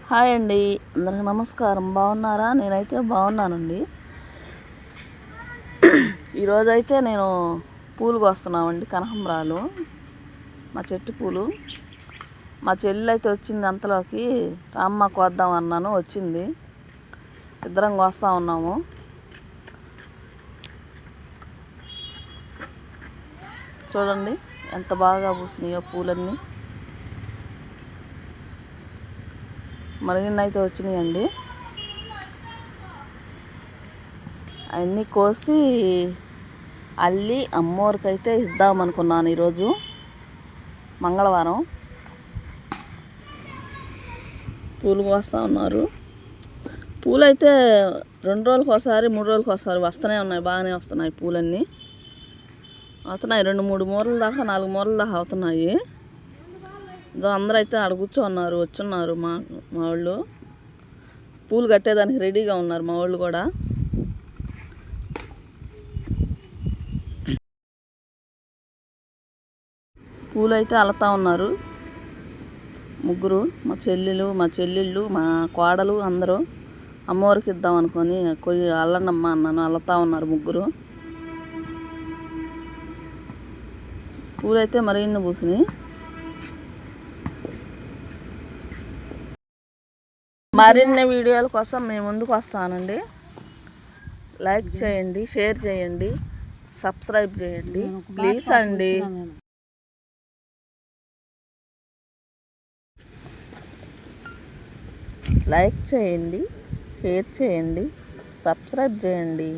Hi అండి, అందరికి నమస్కారం. బాగున్నారా? నేనైతే బాగున్నానండి. ఈరోజైతే నేను పూలు కోస్తున్నామండి, కనకాంబరాలు, మా చెట్టు పూలు. మా చెల్లి అయితే వచ్చింది అంతలోకి, రామ్మ కోద్దాం అన్నాను, వచ్చింది. ఇద్దరం కోస్తా ఉన్నాము. చూడండి ఎంత బాగా పూసినాయో పూలన్నీ. మరిగిన్నైతే వచ్చినాయండి. అవన్నీ కోసి అల్లి అమ్మోరికైతే ఇద్దామనుకున్నాను. ఈరోజు మంగళవారం. పూలు కోస్తూ ఉన్నారు. పూలు అయితే 2 రోజులకు ఒకసారి 3 రోజులకు ఒకసారి వస్తూనే ఉన్నాయి. బాగానే వస్తున్నాయి పూలన్నీ. అవుతున్నాయి 2-3 మూరల దాకా 4 మూరల దాకా అవుతున్నాయి. ఇదో అందరూ అయితే ఆడ కూర్చోన్నారు, వచ్చున్నారు మా వాళ్ళు. పూలు కట్టేదానికి రెడీగా ఉన్నారు మా వాళ్ళు కూడా. పూలు అయితే అల్లుతా ఉన్నారు ముగ్గురు, మా చెల్లెళ్ళు, మా కోడలు అందరూ. అమ్మవారికి ఇద్దాం అనుకొని కొయ్యి అల్లండమ్మా అన్నాను, అల్లుతా ఉన్నారు ముగ్గురు. పూలైతే మరిన్ని పూసినాయి. మరిన్ని వీడియోల కోసం మేము ముందుకు వస్తానండి. లైక్ చేయండి, షేర్ చేయండి, సబ్స్క్రైబ్ చేయండి ప్లీజ్ అండి. లైక్ చేయండి, షేర్ చేయండి, సబ్స్క్రైబ్ చేయండి.